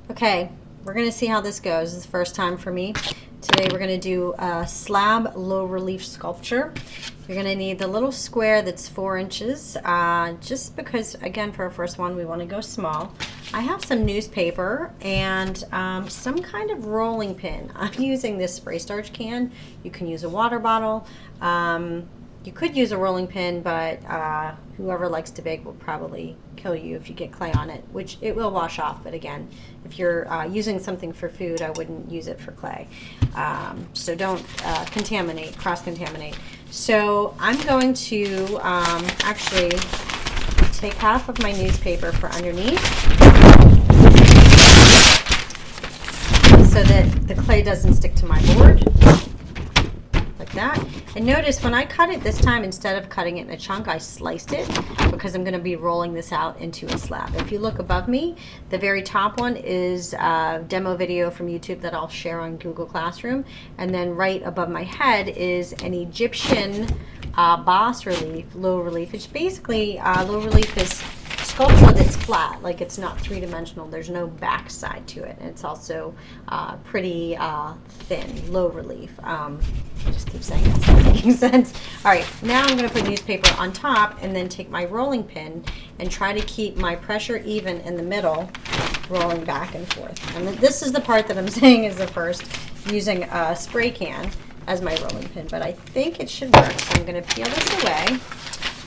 Okay, we're going to see how this goes. This is the first time for me. Today we're going to do a slab low relief sculpture. You're going to need the little square that's 4 inches, just because, again, for our first one, we want to go small. I have some newspaper and some kind of rolling pin. I'm using this spray starch can. You can use a water bottle. You could use a rolling pin, but whoever likes to bake will probably kill you if you get clay on it, which it will wash off. But again, if you're using something for food, I wouldn't use it for clay. So don't contaminate, cross-contaminate. So I'm going to actually take half of my newspaper for underneath so that the clay doesn't stick to my board. Like that. And notice when I cut it this time, instead of cutting it in a chunk, I sliced it because I'm going to be rolling this out into a slab. If you look above me, the very top one is a demo video from YouTube that I'll share on Google Classroom. And then right above my head is an Egyptian bas relief, low relief. It's basically low relief is sculpture that's flat, like it's not three-dimensional. There's no backside to it, and it's also pretty thin, low relief. I just keep saying that's not making sense. All right, now I'm going to put newspaper on top and then take my rolling pin and try to keep my pressure even in the middle, rolling back and forth. And this is the part that I'm saying is the first, using a spray can as my rolling pin, but I think it should work. So I'm going to peel this away.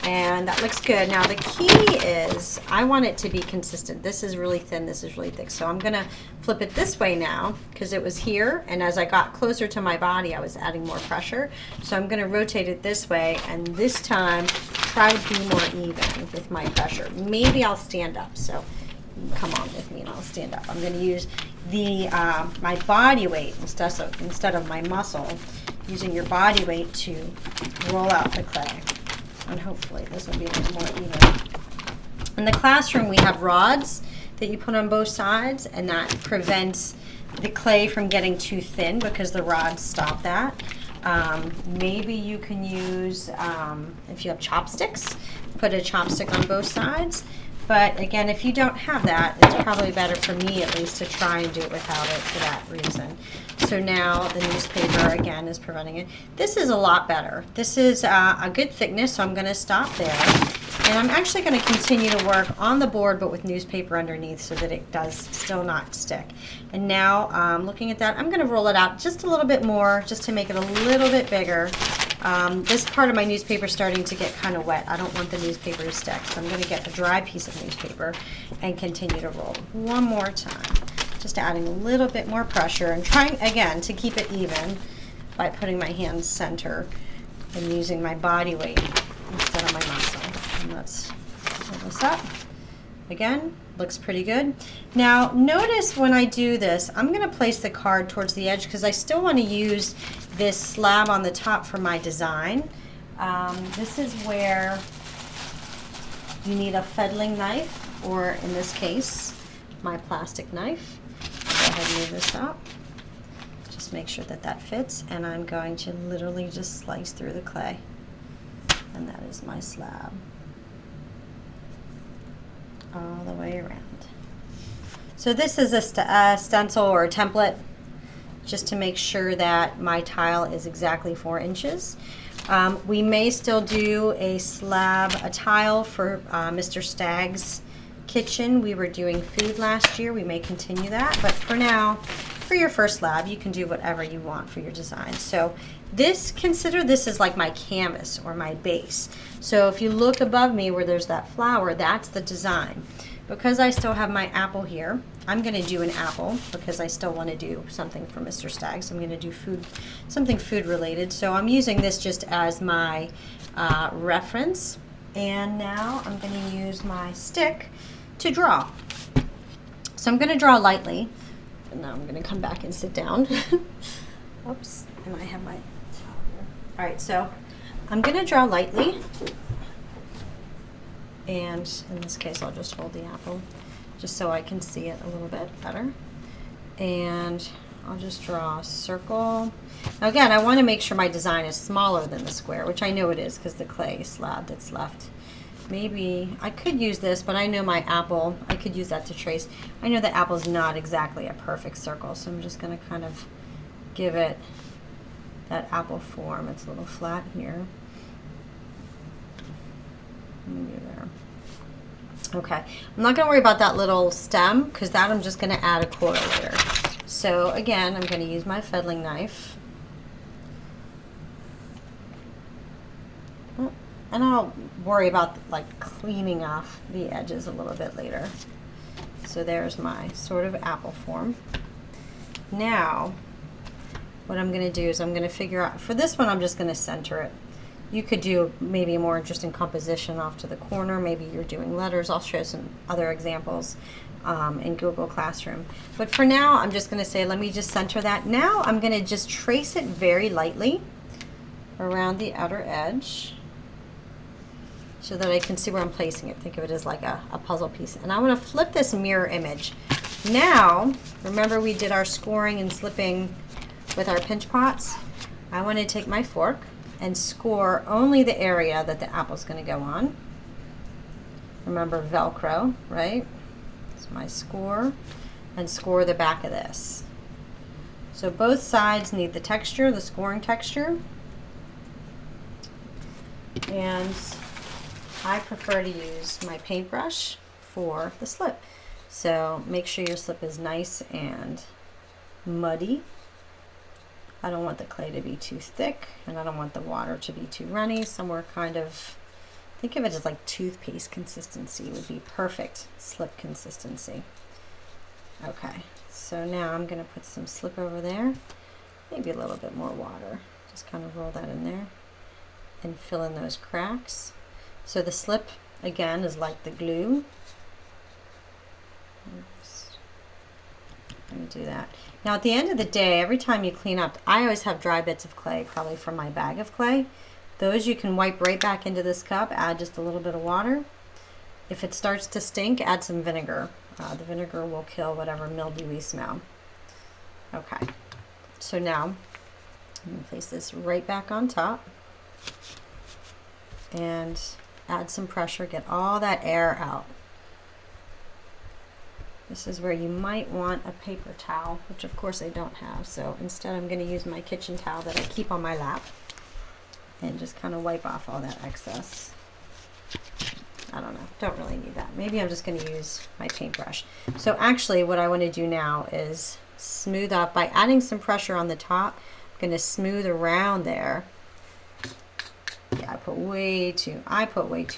And that looks good. Now the key is I want it to be consistent. This is really thin, this is really thick. So I'm gonna flip it this way now because it was here, and as I got closer to my body I was adding more pressure. So I'm gonna rotate it this way, and this time try to be more even with my pressure. Maybe I'll stand up, so come on with me and I'll stand up. I'm gonna use the my body weight instead of my muscle, using your body weight to roll out the clay. And hopefully this will be a little more even. In the classroom we have rods that you put on both sides, and that prevents the clay from getting too thin because the rods stop that. Maybe you can use, if you have chopsticks, put a chopstick on both sides. But again, if you don't have that, it's probably better for me at least to try and do it without it for that reason. So now the newspaper again is preventing it. This is a lot better. This is a good thickness, so I'm going to stop there. And I'm actually going to continue to work on the board but with newspaper underneath so that it does still not stick. And now looking at that, I'm going to roll it out just a little bit more just to make it a little bit bigger. This part of my newspaper is starting to get kind of wet. I don't want the newspaper to stick, so I'm going to get a dry piece of newspaper and continue to roll one more time. Just adding a little bit more pressure and trying again to keep it even by putting my hands center and using my body weight instead of my muscle. And let's pull this up. Again, looks pretty good. Now notice when I do this, I'm going to place the card towards the edge because I still want to use this slab on the top for my design. This is where you need a fettling knife, or in this case, my plastic knife. Go ahead and move this up. Just make sure that that fits, and I'm going to literally just slice through the clay. And that is my slab. All the way around. So this is a stencil or a template just to make sure that my tile is exactly 4 inches. We may still do a tile for Mr. Stagg's kitchen. We were doing food last year. We may continue that, but for now, for your first slab, you can do whatever you want for your design. So consider this as like my canvas or my base. So if you look above me where there's that flower, that's the design. Because I still have my apple here, I'm going to do an apple because I still want to do something for Mr. Stagg. So I'm going to do something food related. So I'm using this just as my reference. And now I'm going to use my stick to draw. So I'm going to draw lightly. And now I'm going to come back and sit down. Oops, and I have my towel here. All right, so I'm going to draw lightly. And in this case, I'll just hold the apple just so I can see it a little bit better. And I'll just draw a circle. Now again, I want to make sure my design is smaller than the square, which I know it is because the clay slab that's left maybe I could use this, but I know my apple, I could use that to trace. I know the apple's not exactly a perfect circle, so I'm just going to kind of give it that apple form. It's a little flat here. Maybe there. Okay, I'm not going to worry about that little stem because that I'm just going to add a coil later. So again, I'm going to use my fettling knife. And I'll worry about like cleaning off the edges a little bit later. So there's my sort of apple form. Now, what I'm going to do is I'm going to figure out, for this one I'm just going to center it. You could do maybe a more interesting composition off to the corner. Maybe you're doing letters. I'll show some other examples in Google Classroom. But for now, I'm just going to say, let me just center that. Now I'm going to just trace it very lightly around the outer edge, so that I can see where I'm placing it. Think of it as like a puzzle piece. And I'm going to flip this mirror image. Now, remember we did our scoring and slipping with our pinch pots? I want to take my fork and score only the area that the apple's going to go on. Remember Velcro, right? It's my score, and score the back of this. So both sides need the texture, the scoring texture. And I prefer to use my paintbrush for the slip. So make sure your slip is nice and muddy. I don't want the clay to be too thick, and I don't want the water to be too runny. Somewhere kind of, think of it as like toothpaste consistency would be perfect slip consistency. Okay, so now I'm going to put some slip over there, maybe a little bit more water. Just kind of roll that in there and fill in those cracks. So the slip, again, is like the glue. Oops. Let me do that. Now at the end of the day, every time you clean up, I always have dry bits of clay, probably from my bag of clay. Those you can wipe right back into this cup, add just a little bit of water. If it starts to stink, add some vinegar. The vinegar will kill whatever mildewy smell. Okay, so now I'm going to place this right back on top and add some pressure, get all that air out. This is where you might want a paper towel, which of course I don't have. So instead I'm going to use my kitchen towel that I keep on my lap and just kind of wipe off all that excess. I don't know, don't really need that. Maybe I'm just going to use my paintbrush. So actually what I want to do now is smooth up by adding some pressure on the top. I'm going to smooth around there. Yeah, I put way too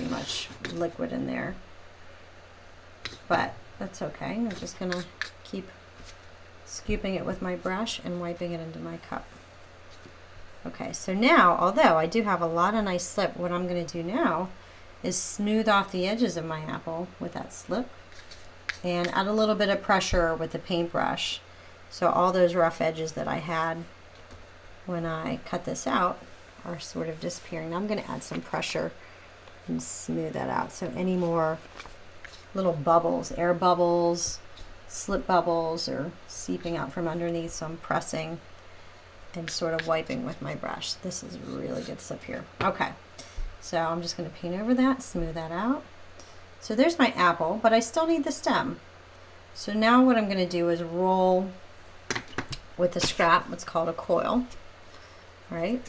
much liquid in there, but that's okay. I'm just gonna keep scooping it with my brush and wiping it into my cup. Okay, so now, although I do have a lot of nice slip, what I'm gonna do now is smooth off the edges of my apple with that slip and add a little bit of pressure with the paintbrush. So all those rough edges that I had when I cut this out are sort of disappearing. Now I'm going to add some pressure and smooth that out. So any more little bubbles, air bubbles, slip bubbles are seeping out from underneath, so I'm pressing and sort of wiping with my brush. This is really good slip here. Okay, so I'm just going to paint over that, smooth that out. So there's my apple, but I still need the stem. So now what I'm going to do is roll with a scrap, what's called a coil, right?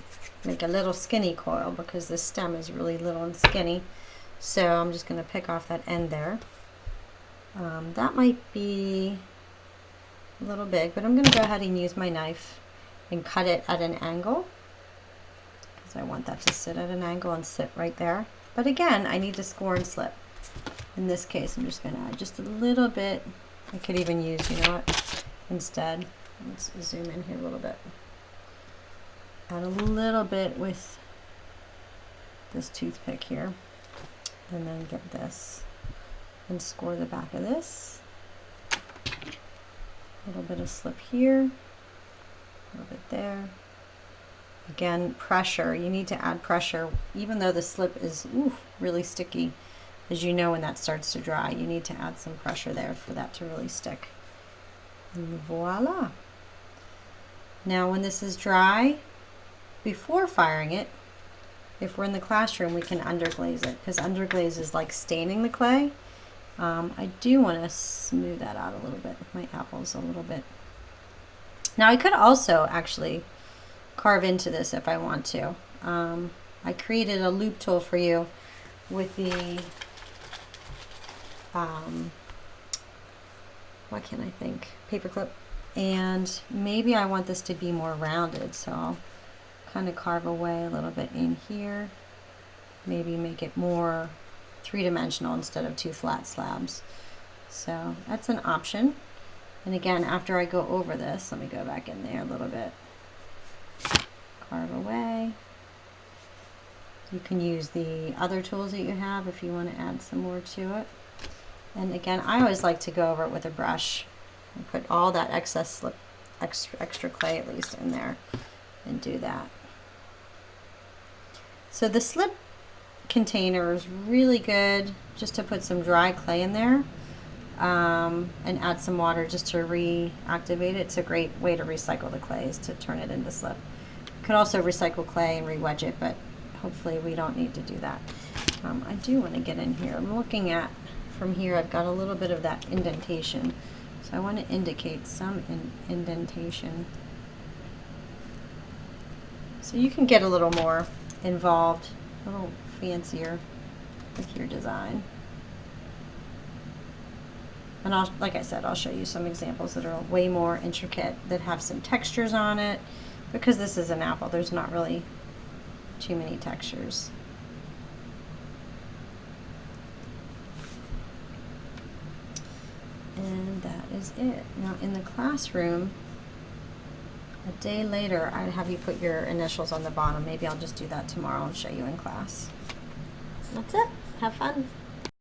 Make a little skinny coil because the stem is really little and skinny. So I'm just going to pick off that end there. That might be a little big, but I'm going to go ahead and use my knife and cut it at an angle because I want that to sit at an angle and sit right there. But again, I need to score and slip. In this case, I'm just going to add just a little bit. I could even use, you know what, instead, let's zoom in here a little bit. Add a little bit with this toothpick here, and then get this and score the back of this. A little bit of slip here, a little bit there. Again, pressure. You need to add pressure, even though the slip is really sticky. As you know, when that starts to dry, you need to add some pressure there for that to really stick. And voila. Now when this is dry, before firing it, if we're in the classroom, we can underglaze it, because underglaze is like staining the clay. I do want to smooth that out a little bit with my apples a little bit. Now I could also actually carve into this if I want to. I created a loop tool for you with the, what can I think? Paperclip. And maybe I want this to be more rounded, so I'll kind of carve away a little bit in here. Maybe make it more three-dimensional instead of two flat slabs. So that's an option. And again, after I go over this, let me go back in there a little bit. Carve away. You can use the other tools that you have if you want to add some more to it. And again, I always like to go over it with a brush and put all that excess extra clay at least in there and do that. So the slip container is really good just to put some dry clay in there and add some water just to reactivate it. It's a great way to recycle the clay, is to turn it into slip. You could also recycle clay and re-wedge it, but hopefully we don't need to do that. I do want to get in here. I'm looking at, from here, I've got a little bit of that indentation. So I want to indicate some indentation. So you can get a little more involved, a little fancier with your design. And like I said, I'll show you some examples that are way more intricate, that have some textures on it. Because this is an apple, there's not really too many textures. And that is it. Now in the classroom, a day later, I'd have you put your initials on the bottom. Maybe I'll just do that tomorrow and show you in class. That's it. Have fun.